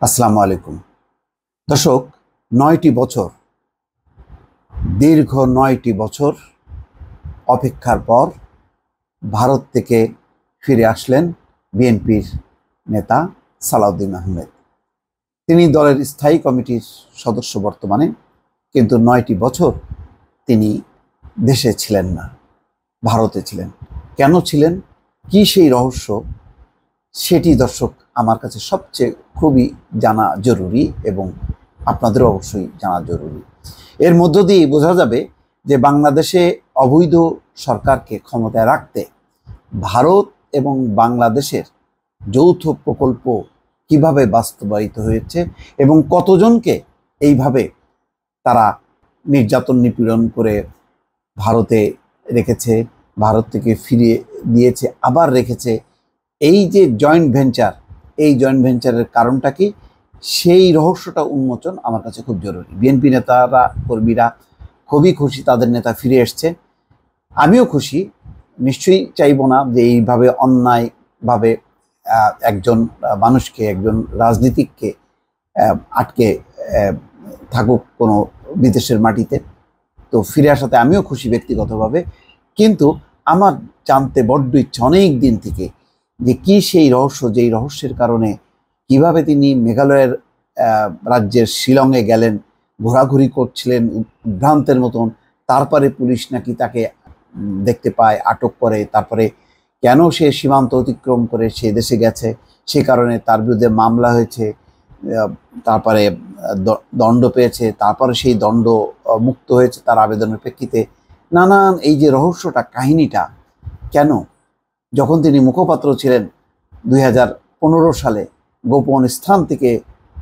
আসসালামু আলাইকুম দর্শক। ৯টি বছর, দীর্ঘ ৯টি বছর অপেক্ষার পর ভারত থেকে ফিরে আসলেন বিএনপির নেতা সালাউদ্দিন আহমেদ। তিনি দলের স্থায়ী কমিটির সদস্য বর্তমানে, কিন্তু ৯টি বছর তিনি দেশে ছিলেন না, ভারতে ছিলেন। কেন ছিলেন, কি সেই রহস্য, সেটি দর্শক আমার কাছে সবচেয়ে খুবই জানা জরুরি এবং আপনাদেরও অবশ্যই জানা জরুরি। এর মধ্য দিয়ে বোঝা যাবে যে বাংলাদেশে অবৈধ সরকারকে ক্ষমতায় রাখতে ভারত এবং বাংলাদেশের যৌথ প্রকল্প কিভাবে বাস্তবায়িত হয়েছে এবং কতজনকে এইভাবে তারা নির্যাতন নিপীড়ন করে ভারতে রেখেছে, ভারত থেকে ফিরিয়ে দিয়েছে, আবার রেখেছে। এই যে জয়েন্ট ভেঞ্চার, এই জয়েন্ট ভেঞ্চারের কারণটা কি, সেই রহস্যটা উন্মোচন আমার কাছে খুব জরুরি। বিএনপি নেতারা, কর্মীরা খুবই খুশি তাদের নেতা ফিরে এসছে। আমিও খুশি, নিশ্চয়ই চাইব না যে এইভাবে অন্যায়ভাবে একজন মানুষকে, একজন রাজনীতিককে আটকে থাকুক কোনো বিদেশের মাটিতে। তো ফিরে আসাতে আমিও খুশি ব্যক্তিগতভাবে, কিন্তু আমার জানতে বড্ড ইচ্ছা অনেক দিন থেকে যে কি সেই রহস্য, যেই রহস্যের কারণে কিভাবে তিনি মেঘালয়ের রাজ্যের শিলংয়ে গেলেন, ঘোরাঘুরি করছিলেন উদ্ভ্রান্তের মতন, তারপরে পুলিশ নাকি তাকে দেখতে পায়, আটক করে, তারপরে কেন সে সীমান্ত অতিক্রম করে সে দেশে গেছে, সে কারণে তার বিরুদ্ধে মামলা হয়েছে, তারপরে দণ্ড পেয়েছে, তারপরে সেই দণ্ড মুক্ত হয়েছে তার আবেদনের প্রেক্ষিতে। নানান এই যে রহস্যটা, কাহিনীটা কেন, যখন তিনি মুখপাত্র ছিলেন 2015 সালে গোপন স্থান থেকে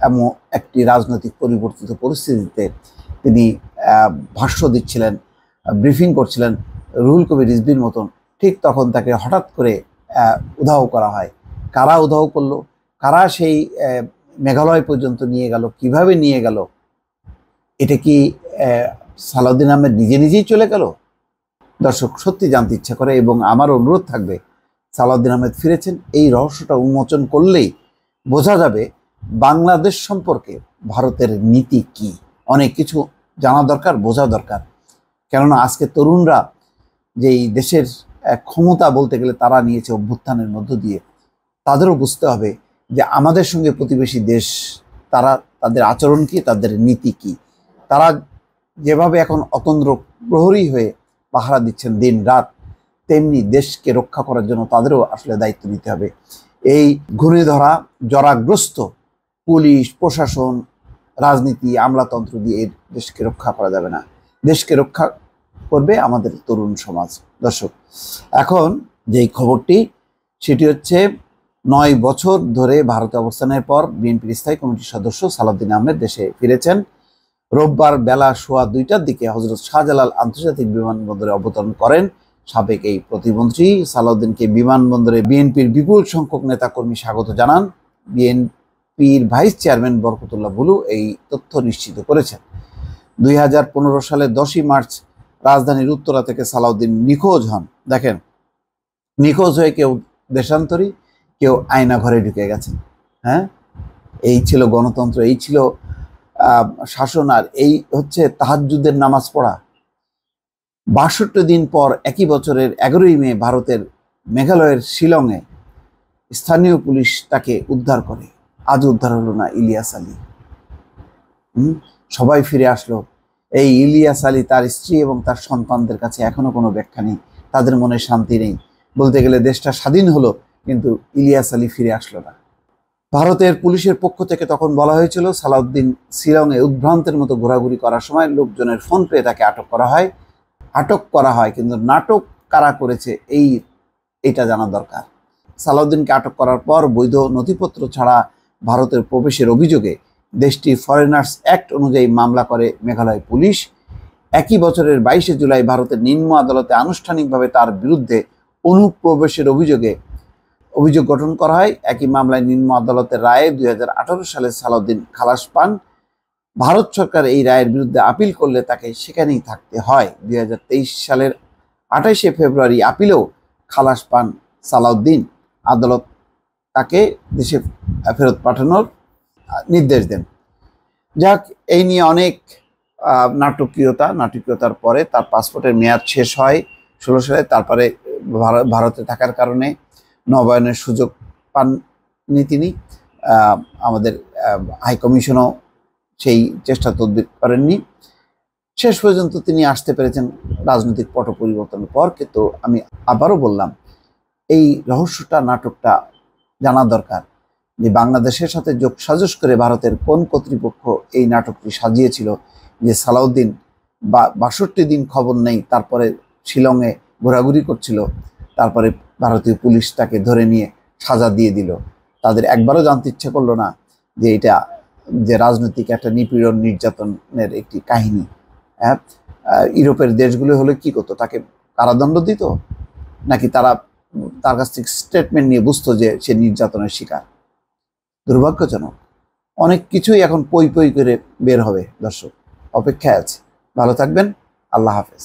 এমন একটি রাজনৈতিক পরিবর্তিত পরিস্থিতিতে তিনি ভাষ্য দিচ্ছিলেন, ব্রিফিং করছিলেন রুহুল কবির রিজভির মতন, ঠিক তখন তাকে হঠাৎ করে উধাও করা হয়। কারা উধাও করলো, কারা সেই মেঘালয় পর্যন্ত নিয়ে গেল, কিভাবে নিয়ে গেল? এটা কি সালাউদ্দিন আহমেদ নিজে নিজেই চলে গেল? দর্শক, সত্যি জানতে ইচ্ছা করে এবং আমার অনুরোধ থাকবে, সালাউদ্দিন আহমেদ ফিরেছেন, এই রহস্যটা উন্মোচন করলেই বোঝা যাবে বাংলাদেশ সম্পর্কে ভারতের নীতি কি। অনেক কিছু জানা দরকার, বোঝা দরকার। কেননা আজকে তরুণরা যেই দেশের ক্ষমতা বলতে গেলে তারা নিয়েছে অভ্যুত্থানের মধ্য দিয়ে, তাদেরও বুঝতে হবে যে আমাদের সঙ্গে প্রতিবেশী দেশ, তারা তাদের আচরণ কি, তাদের নীতি কি। তারা যেভাবে এখন অতন্দ্র প্রহরী হয়ে পাহারা দিচ্ছেন দিন রাত, তেমনি দেশকে রক্ষা করার জন্য তাদেরও আসলে দায়িত্ব নিতে হবে। এই ঘূর্ণি ধরা জরাগ্রস্ত পুলিশ প্রশাসন, রাজনীতি, আমলাতন্ত্র দিয়ে দেশকে রক্ষা করা যাবে না। দেশকে রক্ষা করবে আমাদের তরুণ সমাজ। দর্শক, এখন যেই খবরটি, সেটি হচ্ছে ৯ বছর ধরে ভারতে অবস্থানের পর বিএনপির স্থায়ী কমিটির সদস্য সালাউদ্দিন আহমেদ দেশে ফিরেছেন। রোববার বেলা 2:15টার দিকে হযরত শাহজালাল আন্তর্জাতিক বিমানবন্দরে অবতরণ করেন। সাবেক এই প্রতিমন্ত্রী সালাউদ্দিনকে বিমানবন্দরে বিএনপির বিপুল সংখ্যক নেতাকর্মী স্বাগত জানান। বিএনপির ভাইস চেয়ারম্যান বরকতুল্লাহ বুলু এই তথ্য নিশ্চিত করেছেন। 2015 সালের 10ই মার্চ রাজধানীর উত্তরা থেকে সালাউদ্দিন নিখোঁজ হন। দেখেন, নিখোঁজ হয়ে কেউ দেশান্তরী, কেউ আয়না ঘরে ঢুকে গেছেন। হ্যাঁ, এই ছিল গণতন্ত্র, এই ছিল শাসন, আর এই হচ্ছে তাহাজ্জুদের নামাজ পড়া। ৬২ দিন পর একই বছরের 11ই মে ভারতের মেঘালয়ের শিলংয়ে স্থানীয় পুলিশ তাকে উদ্ধার করে। আজ উদ্ধার হলো না ইলিয়াস আলী। সবাই ফিরে আসলো। এই ইলিয়াস আলী, তার স্ত্রী এবং তার সন্তানদের কাছে এখনো কোনো ব্যাখ্যা নেই, তাদের মনে শান্তি নেই। বলতে গেলে দেশটা স্বাধীন হলো, কিন্তু ইলিয়াস আলী ফিরে আসলো না। ভারতের পুলিশের পক্ষ থেকে তখন বলা হয়েছিল সালাউদ্দিন শিলংয়ে উদ্ভ্রান্তের মতো ঘোরাঘুরি করার সময় লোকজনের ফোন পেয়ে তাকে আটক করা হয়, কিন্তু নাটক কারা করেছে এইটা জানা দরকার। সালাউদ্দিনকে আটক করার পর বৈধ নথিপত্র ছাড়া ভারতের প্রবেশের অভিযোগে দেশটির ফরেনার্স অ্যাক্ট অনুযায়ী মামলা করে মেঘালয় পুলিশ। একই বছরের 22শে জুলাই ভারতের নিম্ন আদালতে আনুষ্ঠানিকভাবে তার বিরুদ্ধে অনুপ্রবেশের অভিযোগ গঠন করা হয়। একই মামলায় নিম্ন আদালতের রায়ে 2018 সালে সালাউদ্দিন খালাস পান। ভারত সরকার এই রায়ের বিরুদ্ধে আপিল করলে তাকে সেখানেই থাকতে হয়। 2023 সালের 28শে ফেব্রুয়ারি আপিলেও খালাস পান সালাউদ্দিন। আদালত তাকে দেশে ফেরত পাঠানোর নির্দেশ দেন। যাক, এই নিয়ে অনেক নাটকীয়তার পরে তার পাসপোর্টের মেয়াদ শেষ হয় 16 সালে। তারপরে ভারতে থাকার কারণে নবায়নের সুযোগ পাননি তিনি। আমাদের হাইকমিশনও সেই চেষ্টা তদবির করেননি। শেষ পর্যন্ত তিনি আসতে পেরেছেন রাজনৈতিক পট পরিবর্তনের পর। কিন্তু আমি আবারও বললাম, এই রহস্যটা, নাটকটা জানা দরকার যে বাংলাদেশের সাথে যোগসাজশ করে ভারতের কোন কর্তৃপক্ষ এই নাটকটি সাজিয়েছিল, যে সালাউদ্দিন 62 দিন খবর নেই, তারপরে শিলংয়ে ঘোরাঘুরি করছিল, তারপরে ভারতীয় পুলিশ তাকে ধরে নিয়ে সাজা দিয়ে দিল। তাদের একবারও জানতে ইচ্ছে করলো না যে এটা যে রাজনৈতিক একটা নিপীড়ন নির্যাতনের একটি কাহিনী। হ্যাঁ, ইউরোপের দেশগুলো হলে কি করতো, তাকে কারাদণ্ড দিত, নাকি তারা তার কাছ থেকে স্টেটমেন্ট নিয়ে বুঝতো যে সে নির্যাতনের শিকার? দুর্ভাগ্যজনক। অনেক কিছুই এখন পই পই করে বের হবে। দর্শক, অপেক্ষায় আছে। ভালো থাকবেন। আল্লাহ হাফেজ।